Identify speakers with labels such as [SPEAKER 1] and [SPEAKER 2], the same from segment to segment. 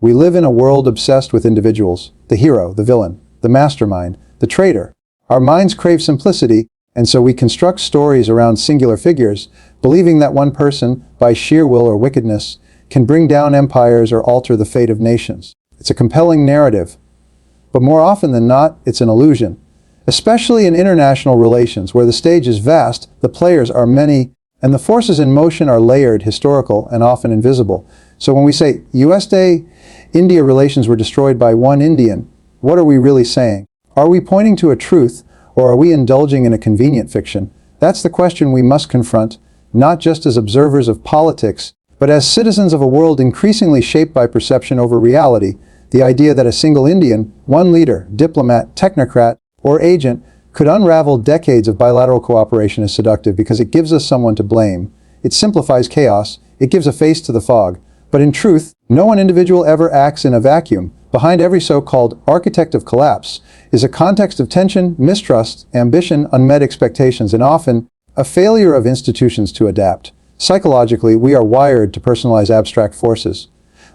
[SPEAKER 1] We live in a world obsessed with individuals, the hero, the villain, the mastermind, the traitor. Our minds crave simplicity, and so we construct stories around singular figures, believing that one person, by sheer will or wickedness, can bring down empires or alter the fate of nations. It's a compelling narrative, but more often than not, it's an illusion. Especially in international relations, where the stage is vast, the players are many, and the forces in motion are layered, historical, and often invisible. So when we say US-India relations were destroyed by one Indian, what are we really saying? Are we pointing to a truth, or are we indulging in a convenient fiction? That's the question we must confront, not just as observers of politics, but as citizens of a world increasingly shaped by perception over reality. The idea that a single Indian, one leader, diplomat, technocrat, or agent, could unravel decades of bilateral cooperation is seductive because it gives us someone to blame. It simplifies chaos, it gives a face to the fog. But in truth, no one individual ever acts in a vacuum. Behind every so-called architect of collapse is a context of tension, mistrust, ambition, unmet expectations, and often a failure of institutions to adapt. Psychologically, we are wired to personalize abstract forces.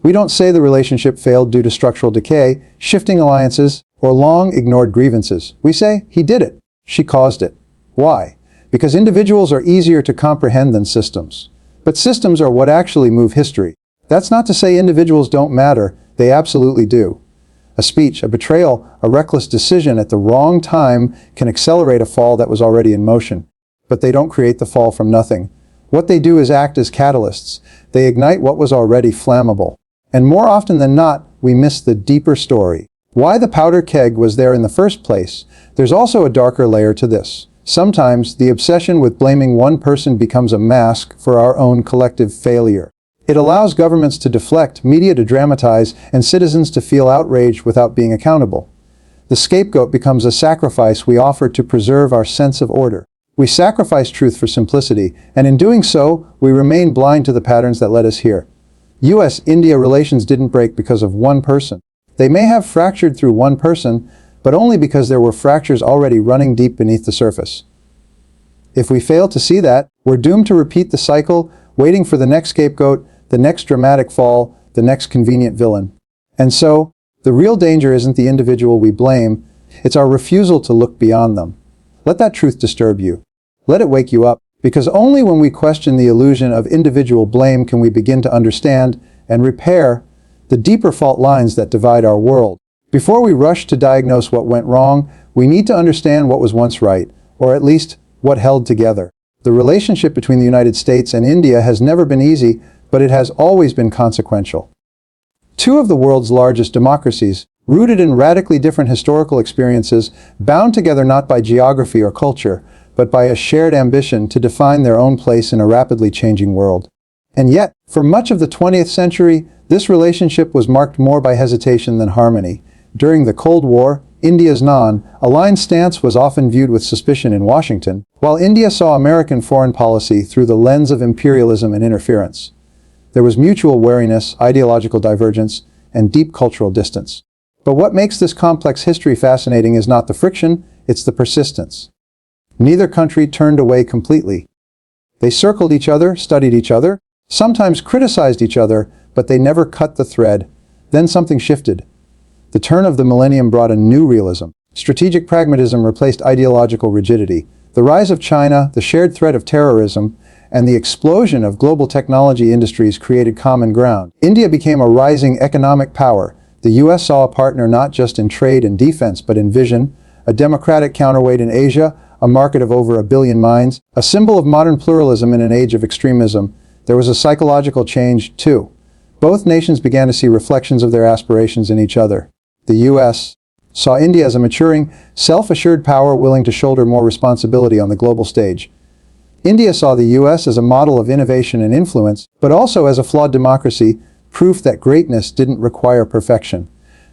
[SPEAKER 1] We don't say the relationship failed due to structural decay, shifting alliances, or long-ignored grievances. We say, he did it. She caused it. Why? Because individuals are easier to comprehend than systems. But systems are what actually move history. That's not to say individuals don't matter. They absolutely do. A speech, a betrayal, a reckless decision at the wrong time can accelerate a fall that was already in motion. But they don't create the fall from nothing. What they do is act as catalysts. They ignite what was already flammable. And more often than not, we miss the deeper story. Why the powder keg was there in the first place. There's also a darker layer to this. Sometimes the obsession with blaming one person becomes a mask for our own collective failure. It allows governments to deflect, media to dramatize, and citizens to feel outraged without being accountable. The scapegoat becomes a sacrifice we offer to preserve our sense of order. We sacrifice truth for simplicity, and in doing so, we remain blind to the patterns that led us here. US-India relations didn't break because of one person. They may have fractured through one person, but only because there were fractures already running deep beneath the surface. If we fail to see that, we're doomed to repeat the cycle, waiting for the next scapegoat, the next dramatic fall, the next convenient villain. And so, the real danger isn't the individual we blame, it's our refusal to look beyond them. Let that truth disturb you. Let it wake you up, because only when we question the illusion of individual blame can we begin to understand and repair the deeper fault lines that divide our world. Before we rush to diagnose what went wrong, we need to understand what was once right, or at least what held together. The relationship between the United States and India has never been easy, but it has always been consequential. Two of the world's largest democracies, rooted in radically different historical experiences, bound together not by geography or culture, but by a shared ambition to define their own place in a rapidly changing world. And yet, for much of the 20th century, this relationship was marked more by hesitation than harmony. During the Cold War, India's non-aligned stance was often viewed with suspicion in Washington, while India saw American foreign policy through the lens of imperialism and interference. There was mutual wariness, ideological divergence, and deep cultural distance. But what makes this complex history fascinating is not the friction, it's the persistence. Neither country turned away completely. They circled each other, studied each other, sometimes criticized each other, but they never cut the thread. Then something shifted. The turn of the millennium brought a new realism. Strategic pragmatism replaced ideological rigidity. The rise of China, the shared threat of terrorism, and the explosion of global technology industries created common ground. India became a rising economic power. The US saw a partner not just in trade and defense, but in vision, a democratic counterweight in Asia, a market of over 1 billion minds, a symbol of modern pluralism in an age of extremism. There was a psychological change, too. Both nations began to see reflections of their aspirations in each other. The US saw India as a maturing, self-assured power willing to shoulder more responsibility on the global stage. India saw the US as a model of innovation and influence, but also as a flawed democracy, proof that greatness didn't require perfection.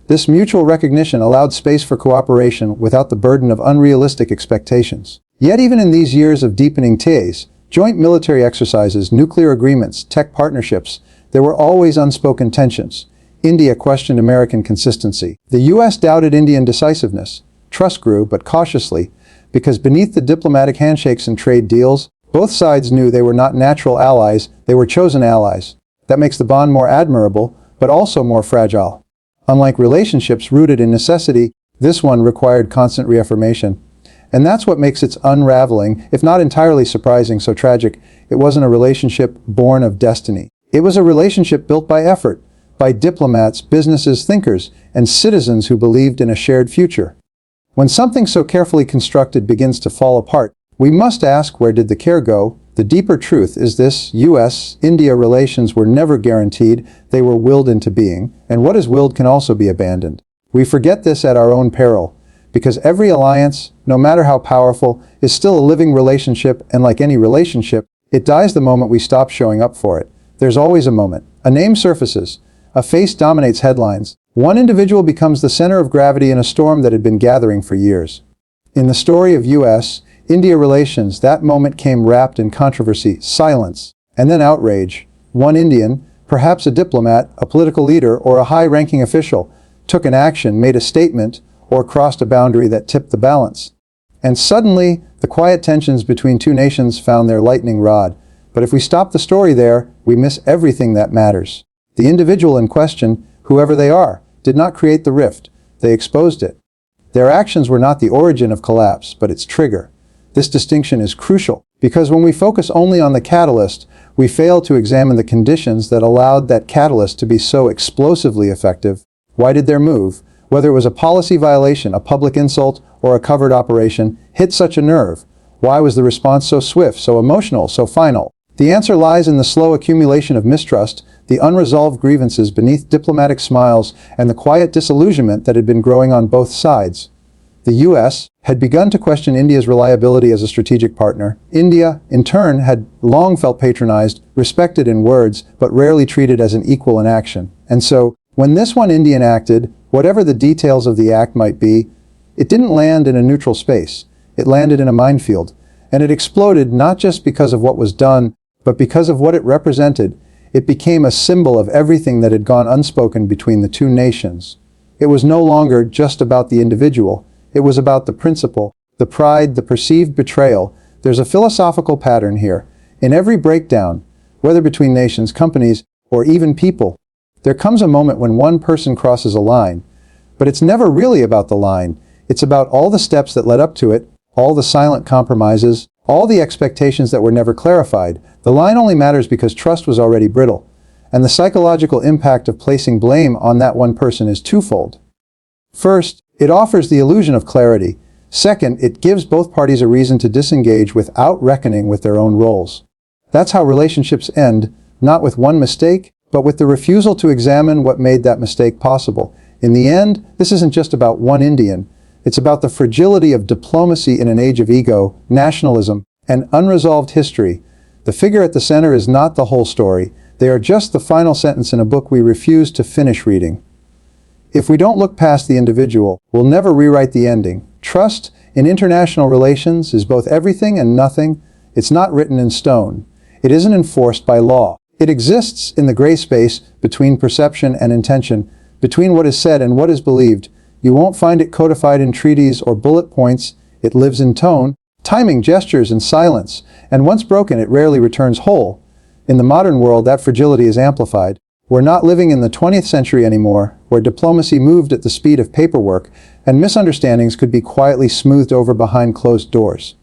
[SPEAKER 1] This mutual recognition allowed space for cooperation without the burden of unrealistic expectations. Yet even in these years of deepening ties, joint military exercises, nuclear agreements, tech partnerships, there were always unspoken tensions. India questioned American consistency. The US doubted Indian decisiveness. Trust grew, but cautiously, because beneath the diplomatic handshakes and trade deals, both sides knew they were not natural allies, they were chosen allies. That makes the bond more admirable, but also more fragile. Unlike relationships rooted in necessity, this one required constant reaffirmation. And that's what makes its unraveling, if not entirely surprising, so tragic. It wasn't a relationship born of destiny. It was a relationship built by effort, by diplomats, businesses, thinkers, and citizens who believed in a shared future. When something so carefully constructed begins to fall apart, we must ask, where did the care go? The deeper truth is this: US-India relations were never guaranteed, they were willed into being, and what is willed can also be abandoned. We forget this at our own peril, because every alliance, no matter how powerful, is still a living relationship, and like any relationship, it dies the moment we stop showing up for it. There's always a moment. A name surfaces. A face dominates headlines. One individual becomes the center of gravity in a storm that had been gathering for years. In the story of US-India relations, that moment came wrapped in controversy, silence, and then outrage. One Indian, perhaps a diplomat, a political leader, or a high-ranking official, took an action, made a statement, or crossed a boundary that tipped the balance. And suddenly, the quiet tensions between two nations found their lightning rod. But if we stop the story there, we miss everything that matters. The individual in question, whoever they are, did not create the rift. They exposed it. Their actions were not the origin of collapse, but its trigger. This distinction is crucial, because when we focus only on the catalyst, we fail to examine the conditions that allowed that catalyst to be so explosively effective. Why did their move, whether it was a policy violation, a public insult, or a covert operation, hit such a nerve? Why was the response so swift, so emotional, so final? The answer lies in the slow accumulation of mistrust, the unresolved grievances beneath diplomatic smiles, and the quiet disillusionment that had been growing on both sides. The US had begun to question India's reliability as a strategic partner. India, in turn, had long felt patronized, respected in words, but rarely treated as an equal in action. And so, when this one Indian acted, whatever the details of the act might be, it didn't land in a neutral space. It landed in a minefield. And it exploded not just because of what was done, but because of what it represented. It became a symbol of everything that had gone unspoken between the two nations. It was no longer just about the individual. It was about the principle, the pride, the perceived betrayal. There's a philosophical pattern here. In every breakdown, whether between nations, companies, or even people, there comes a moment when one person crosses a line. But it's never really about the line. It's about all the steps that led up to it, all the silent compromises, all the expectations that were never clarified. The line only matters because trust was already brittle. And the psychological impact of placing blame on that one person is twofold. First, it offers the illusion of clarity. Second, it gives both parties a reason to disengage without reckoning with their own roles. That's how relationships end, not with one mistake, but with the refusal to examine what made that mistake possible. In the end, this isn't just about one Indian. It's about the fragility of diplomacy in an age of ego, nationalism, and unresolved history. The figure at the center is not the whole story. They are just the final sentence in a book we refuse to finish reading. If we don't look past the individual, we'll never rewrite the ending. Trust in international relations is both everything and nothing. It's not written in stone. It isn't enforced by law. It exists in the gray space between perception and intention, between what is said and what is believed. You won't find it codified in treaties or bullet points. It lives in tone, timing, gestures, and silence. And once broken, it rarely returns whole. In the modern world, that fragility is amplified. We're not living in the 20th century anymore, where diplomacy moved at the speed of paperwork, and misunderstandings could be quietly smoothed over behind closed doors.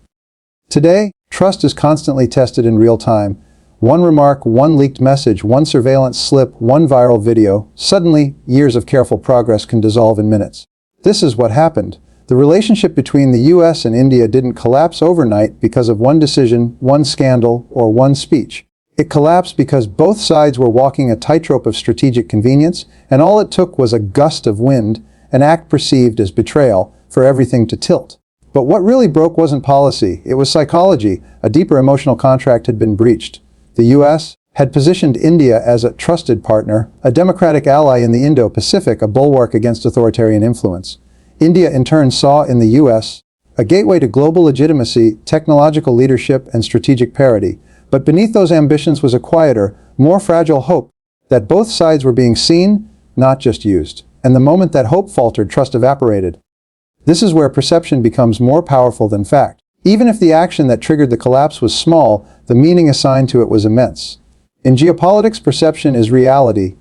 [SPEAKER 1] Today, trust is constantly tested in real time. One remark, one leaked message, one surveillance slip, one viral video. Suddenly, years of careful progress can dissolve in minutes. This is what happened. The relationship between the US and India didn't collapse overnight because of one decision, one scandal, or one speech. It collapsed because both sides were walking a tightrope of strategic convenience, and all it took was a gust of wind, an act perceived as betrayal, for everything to tilt. But what really broke wasn't policy, it was psychology. A deeper emotional contract had been breached. The US had positioned India as a trusted partner, a democratic ally in the Indo-Pacific, a bulwark against authoritarian influence. India in turn saw in the US a gateway to global legitimacy, technological leadership, and strategic parity. But beneath those ambitions was a quieter, more fragile hope that both sides were being seen, not just used. And the moment that hope faltered, trust evaporated. This is where perception becomes more powerful than fact. Even if the action that triggered the collapse was small, the meaning assigned to it was immense. In geopolitics, perception is reality.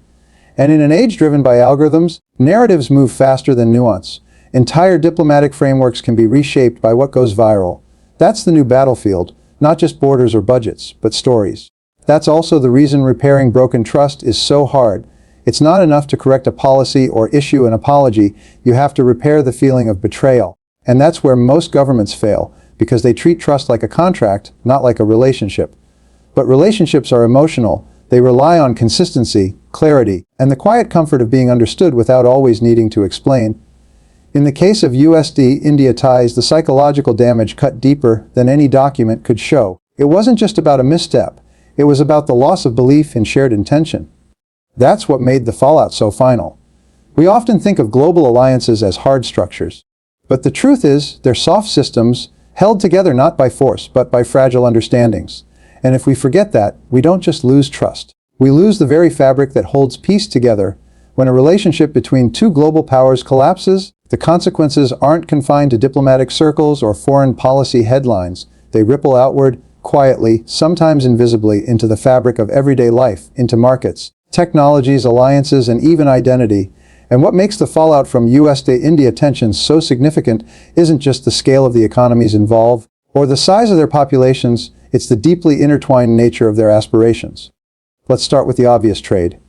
[SPEAKER 1] And in an age driven by algorithms, narratives move faster than nuance. Entire diplomatic frameworks can be reshaped by what goes viral. That's the new battlefield, not just borders or budgets, but stories. That's also the reason repairing broken trust is so hard. It's not enough to correct a policy or issue an apology. You have to repair the feeling of betrayal. And that's where most governments fail, because they treat trust like a contract, not like a relationship. But relationships are emotional. They rely on consistency, clarity, and the quiet comfort of being understood without always needing to explain. In the case of USD-India ties, the psychological damage cut deeper than any document could show. It wasn't just about a misstep. It was about the loss of belief in shared intention. That's what made the fallout so final. We often think of global alliances as hard structures. But the truth is, they're soft systems, held together not by force, but by fragile understandings. And if we forget that, we don't just lose trust. We lose the very fabric that holds peace together. When a relationship between two global powers collapses, the consequences aren't confined to diplomatic circles or foreign policy headlines. They ripple outward, quietly, sometimes invisibly, into the fabric of everyday life, into markets, technologies, alliances, and even identity. And what makes the fallout from US-India tensions so significant isn't just the scale of the economies involved or the size of their populations, it's the deeply intertwined nature of their aspirations. Let's start with the obvious: trade.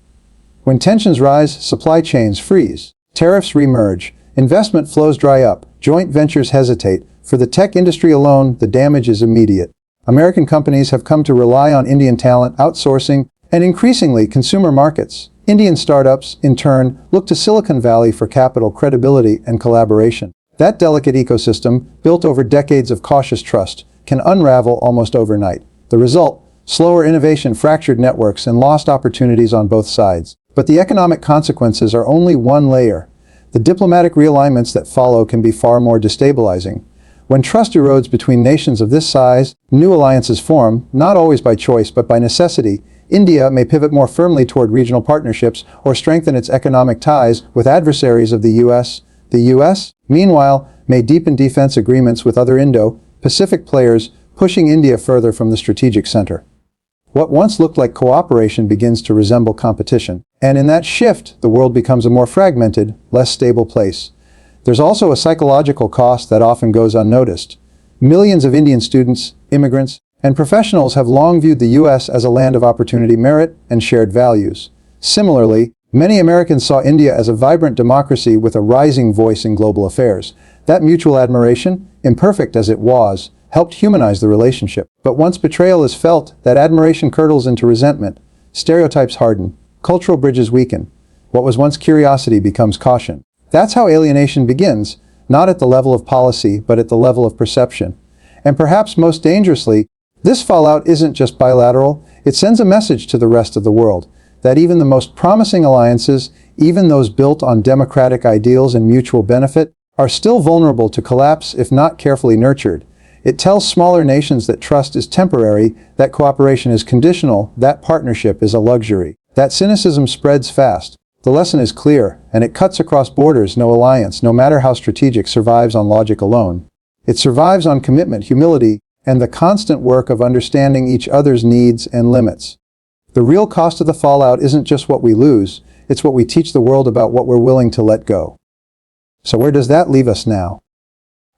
[SPEAKER 1] When tensions rise, supply chains freeze, tariffs reemerge, investment flows dry up, joint ventures hesitate. For the tech industry alone, the damage is immediate. American companies have come to rely on Indian talent, outsourcing, and increasingly consumer markets. Indian startups, in turn, look to Silicon Valley for capital, credibility, and collaboration. That delicate ecosystem, built over decades of cautious trust, can unravel almost overnight. The result: slower innovation, fractured networks, and lost opportunities on both sides. But the economic consequences are only one layer. The diplomatic realignments that follow can be far more destabilizing. When trust erodes between nations of this size, new alliances form, not always by choice but by necessity. India may pivot more firmly toward regional partnerships or strengthen its economic ties with adversaries of the US. The US, meanwhile, may deepen defense agreements with other Indo-Pacific players, pushing India further from the strategic center. What once looked like cooperation begins to resemble competition. And in that shift, the world becomes a more fragmented, less stable place. There's also a psychological cost that often goes unnoticed. Millions of Indian students, immigrants, and professionals have long viewed the US as a land of opportunity, merit, and shared values. Similarly, many Americans saw India as a vibrant democracy with a rising voice in global affairs. That mutual admiration, imperfect as it was, helped humanize the relationship. But once betrayal is felt, that admiration curdles into resentment. Stereotypes harden. Cultural bridges weaken. What was once curiosity becomes caution. That's how alienation begins, not at the level of policy, but at the level of perception. And perhaps most dangerously, this fallout isn't just bilateral. It sends a message to the rest of the world that even the most promising alliances, even those built on democratic ideals and mutual benefit, are still vulnerable to collapse if not carefully nurtured. It tells smaller nations that trust is temporary, that cooperation is conditional, that partnership is a luxury. That cynicism spreads fast. The lesson is clear, and it cuts across borders. No alliance, no matter how strategic, survives on logic alone. It survives on commitment, humility, and the constant work of understanding each other's needs and limits. The real cost of the fallout isn't just what we lose, it's what we teach the world about what we're willing to let go. So where does that leave us now?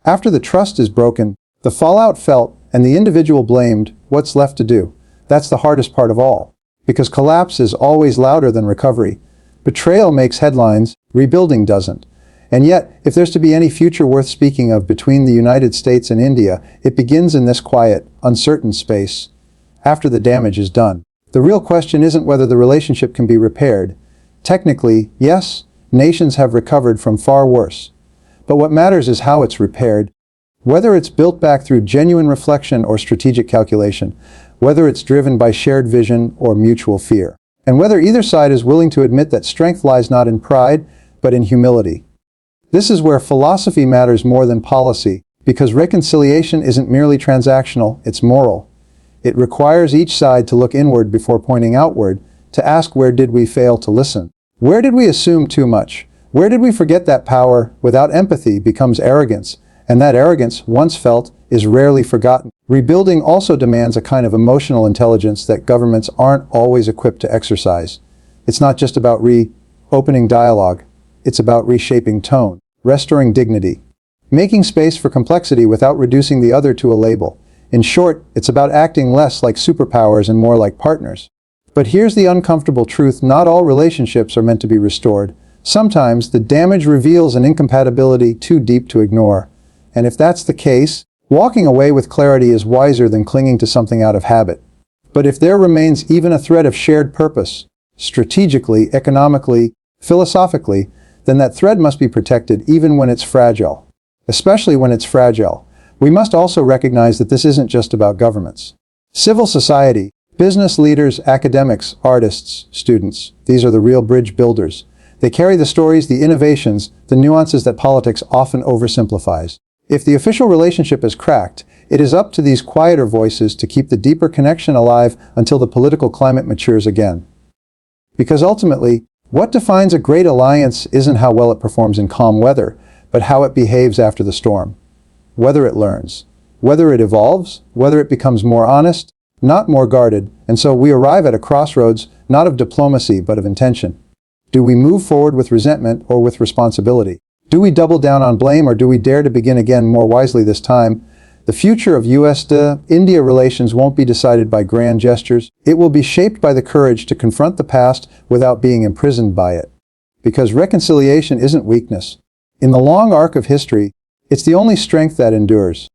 [SPEAKER 1] After the trust is broken, the fallout felt, and the individual blamed, what's left to do? That's the hardest part of all. Because collapse is always louder than recovery. Betrayal makes headlines, rebuilding doesn't. And yet, if there's to be any future worth speaking of between the United States and India, it begins in this quiet, uncertain space, after the damage is done. The real question isn't whether the relationship can be repaired. Technically, yes, nations have recovered from far worse. But what matters is how it's repaired. Whether it's built back through genuine reflection or strategic calculation, whether it's driven by shared vision or mutual fear, and whether either side is willing to admit that strength lies not in pride, but in humility. This is where philosophy matters more than policy, because reconciliation isn't merely transactional, it's moral. It requires each side to look inward before pointing outward, to ask, where did we fail to listen? Where did we assume too much? Where did we forget that power, without empathy, becomes arrogance? And that arrogance, once felt, is rarely forgotten. Rebuilding also demands a kind of emotional intelligence that governments aren't always equipped to exercise. It's not just about opening dialogue. It's about reshaping tone, restoring dignity, making space for complexity without reducing the other to a label. In short, it's about acting less like superpowers and more like partners. But here's the uncomfortable truth: not all relationships are meant to be restored. Sometimes the damage reveals an incompatibility too deep to ignore. And if that's the case, walking away with clarity is wiser than clinging to something out of habit. But if there remains even a thread of shared purpose, strategically, economically, philosophically, then that thread must be protected even when it's fragile. Especially when it's fragile. We must also recognize that this isn't just about governments. Civil society, business leaders, academics, artists, students, these are the real bridge builders. They carry the stories, the innovations, the nuances that politics often oversimplifies. If the official relationship is cracked, it is up to these quieter voices to keep the deeper connection alive until the political climate matures again. Because ultimately, what defines a great alliance isn't how well it performs in calm weather, but how it behaves after the storm. Whether it learns, whether it evolves, whether it becomes more honest, not more guarded, and so we arrive at a crossroads, not of diplomacy, but of intention. Do we move forward with resentment or with responsibility? Do we double down on blame, or do we dare to begin again more wisely this time? The future of U.S.-India relations won't be decided by grand gestures. It will be shaped by the courage to confront the past without being imprisoned by it. Because reconciliation isn't weakness. In the long arc of history, it's the only strength that endures.